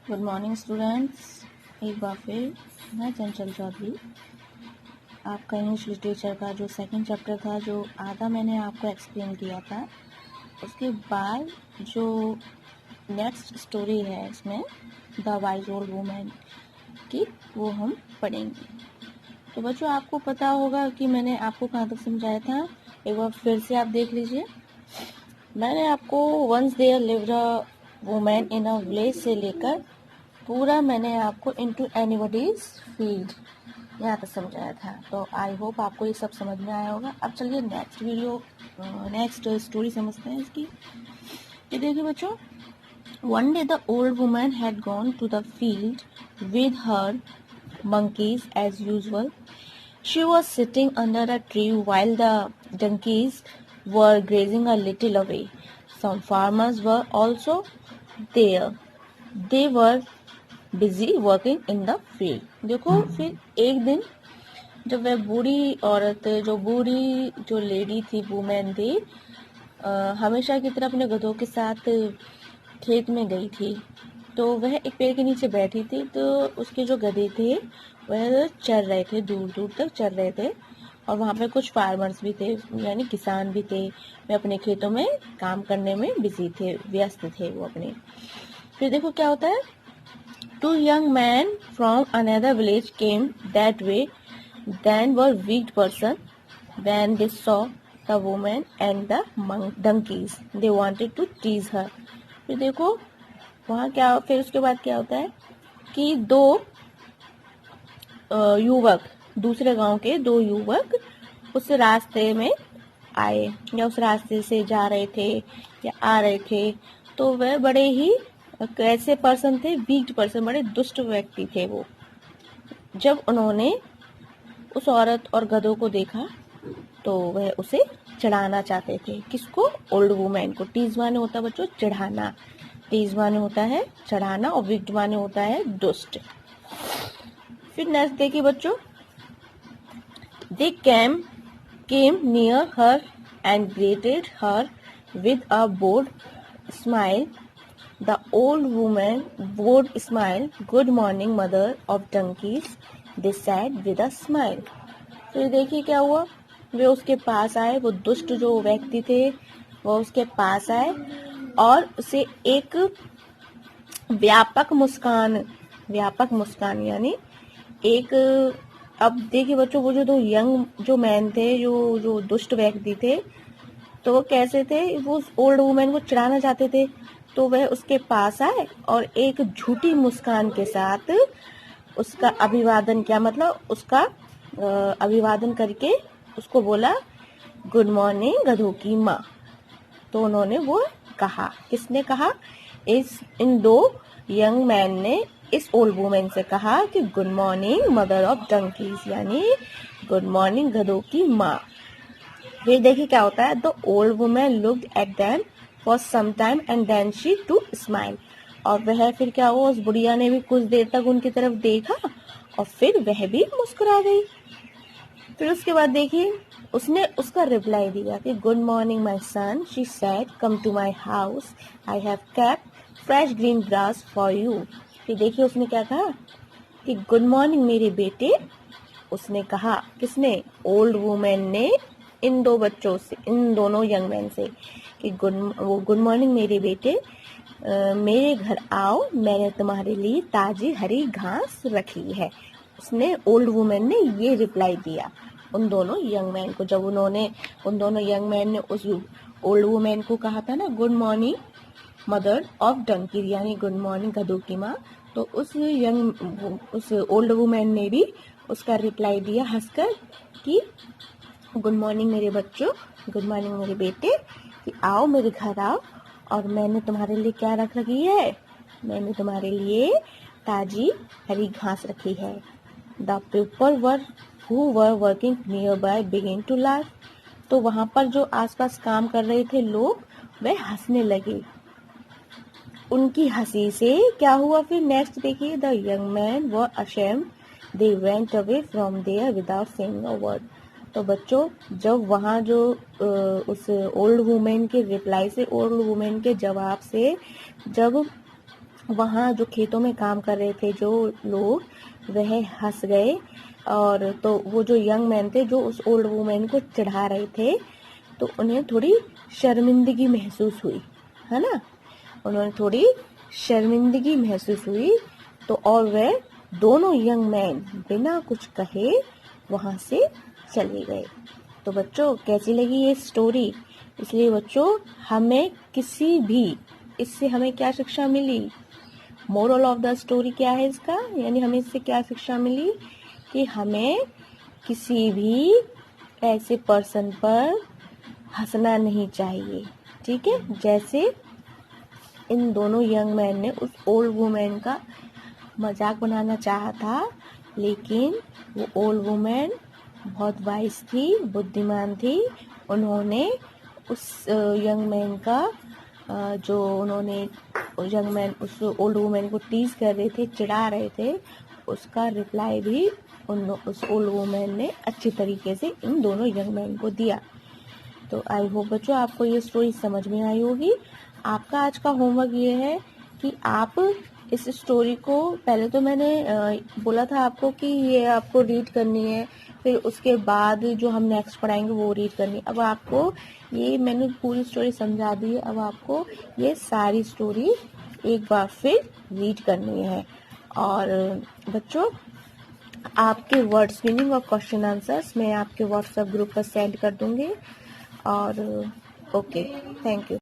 Good morning students. एक बार फिर मैं चंचल चौधरी आपका इंग्लिश लिटरेचर का जो सेकंड चैप्टर था, जो आधा मैंने आपको एक्सप्लेन किया था, उसके बाद जो नेक्स्ट स्टोरी है इसमें द वाइज ओल्ड वुमेन की, वो हम पढ़ेंगे। तो बच्चों, आपको पता होगा कि मैंने आपको कहाँ तक समझाया था। एक बार फिर से आप देख लीजिए। मैंने आपको once there lived a woman in a village से लेकर पूरा मैंने आपको इनटू एनीबॉडीज फील्ड यहाँ तक समझाया था। तो आई होप आपको ये सब समझ में आया होगा। अब चलिए नेक्स्ट स्टोरी समझते हैं इसकी। ये देखिए बच्चों, one day the old woman had gone to the field with her monkeys as usual. She was sitting under a tree while the donkeys were grazing a little away. Some farmers were also there. They were busy working in the field. देखो, फिर एक दिन जब वह बूढ़ी औरत, जो lady थी, women थी, हमेशा की तरह अपने गधों के साथ खेत में गई थी। तो वह एक पेड़ के नीचे बैठी थी। तो उसके जो गधे थे वह चर रहे थे, दूर दूर तक चर रहे थे। और वहाँ पे कुछ फार्मर्स भी थे, यानी किसान भी थे। वे अपने खेतों में काम करने में बिजी थे, व्यस्त थे वो अपने। फिर देखो क्या होता है। Two young men from another village came that way. Then were weak person when they saw the woman and the donkeys. They wanted to tease her. फिर देखो वहाँ क्या, फिर उसके बाद क्या होता है कि दो युवक, दूसरे गांव के दो युवक उस रास्ते में आए, या उस रास्ते से जा रहे थे या आ रहे थे। तो वह बड़े ही कैसे पर्सन थे, वीक पर्सन, बड़े दुष्ट व्यक्ति थे वो। जब उन्होंने उस औरत और गधों को देखा तो वह उसे चढ़ाना चाहते थे। किसको? ओल्ड वुमेन को। टीज माने होता है बच्चों चढ़ाना, टीज माने होता है चढ़ाना, और विक्ट माने होता है दुष्ट। फिर नेक्स्ट देखिए बच्चों, they came near her and greeted her with a bold smile. The old woman would smile. Good morning, mother of donkeys, they said with a smile. फिर देखिए क्या हुआ। वे उसके पास आए, वो दुष्ट जो व्यक्ति थे वो उसके पास आए और उसे एक व्यापक मुस्कान यानी एक। अब देखिए बच्चों, वो जो दो यंग जो मैन थे, जो दुष्ट व्यक्ति थे, तो वो कैसे थे, वो ओल्ड वुमेन को चढ़ाना चाहते थे। तो वह उसके पास आए और एक झूठी मुस्कान के साथ उसका अभिवादन किया, मतलब उसका अभिवादन करके उसको बोला, गुड मॉर्निंग गधों की माँ। तो उन्होंने वो कहा, किसने कहा? इन दो यंग मैन ने इस ओल्ड वुमेन से कहा कि good morning mother of donkeys, यानी गुड मॉर्निंग गधों की माँ। फिर देखिए क्या होता है। The old woman looked at them for some time and then she to smile. और वह फिर क्या हुआ, उस बुढ़िया ने भी कुछ देर तक उनकी तरफ देखा और फिर वह भी मुस्कुरा गई। फिर उसके बाद देखिए उसने उसका रिप्लाई दिया कि good morning my son, she said, come to my house, I have kept fresh green grass for you. फिर देखिए उसने क्या कहा कि गुड मॉर्निंग मेरे बेटे। उसने कहा, किसने? ओल्ड वुमेन ने इन दो बच्चों से, इन दोनों यंग मैन से कि गुड मॉर्निंग मेरे बेटे, मेरे घर आओ, मैंने तुम्हारे लिए ताजी हरी घास रखी है। उसने, ओल्ड वुमेन ने ये रिप्लाई दिया उन दोनों यंग मैन को। जब उन दोनों यंग मैन ने उस ओल्ड वुमेन को कहा था ना, good morning mother of donkey, यानी गुड मॉर्निंग गधों की माँ, तो उस ओल्ड वुमेन ने भी उसका रिप्लाई दिया हंसकर कि गुड मॉर्निंग मेरे बच्चों, गुड मॉर्निंग मेरे बेटे, कि आओ मेरे घर आओ, और मैंने तुम्हारे लिए क्या रख रखी है? मैंने तुम्हारे लिए ताजी हरी घास रखी है। The people who were working nearby begin to laugh. तो वहां पर जो आसपास काम कर रहे थे लोग, वह हंसने लगे। उनकी हंसी से क्या हुआ? फिर नेक्स्ट देखिए, the young man were ashamed, they went away from there without saying a word. तो बच्चों, जब वहाँ जो उस ओल्ड वुमेन के रिप्लाई से, ओल्ड वुमेन के जवाब से, जब वहाँ जो खेतों में काम कर रहे थे जो लोग, वह हंस गए। और तो वो जो यंग मैन थे जो उस ओल्ड वुमेन को चढ़ा रहे थे, तो उन्हें थोड़ी शर्मिंदगी महसूस हुई, है ना। उन्होंने थोड़ी शर्मिंदगी महसूस हुई। तो और वह दोनों यंग मैन बिना कुछ कहे वहाँ से चले गए। तो बच्चों कैसी लगी ये स्टोरी? इसलिए बच्चों हमें किसी भी, इससे हमें क्या शिक्षा मिली? मोरल ऑफ द स्टोरी क्या है इसका? यानी हमें इससे क्या शिक्षा मिली कि हमें किसी भी ऐसे पर्सन पर हंसना नहीं चाहिए, ठीक है। जैसे इन दोनों यंग मैन ने उस ओल्ड वुमेन का मजाक बनाना चाहा था, लेकिन वो ओल्ड वुमेन बहुत वाइज थी, बुद्धिमान थी। उन्होंने उस यंग मैन का जो उन्होंने यंग मैन उस ओल्ड वुमेन को टीज कर रहे थे, चिढ़ा रहे थे, उसका रिप्लाई भी उस ओल्ड वुमेन ने अच्छी तरीके से इन दोनों यंग मैन को दिया। तो आई होप बच्चों आपको ये स्टोरी समझ में आई होगी। आपका आज का होमवर्क ये है कि आप इस स्टोरी को, पहले तो मैंने बोला था आपको कि ये आपको रीड करनी है, फिर उसके बाद जो हम नेक्स्ट पढ़ाएंगे वो रीड करनी है। अब आपको ये मैंने पूरी स्टोरी समझा दी है, अब आपको ये सारी स्टोरी एक बार फिर रीड करनी है। और बच्चों आपके वर्ड्स मीनिंग और क्वेश्चन आंसर्स मैं आपके व्हाट्सएप ग्रुप पर सेंड कर दूंगी। और ओके, थैंक यू।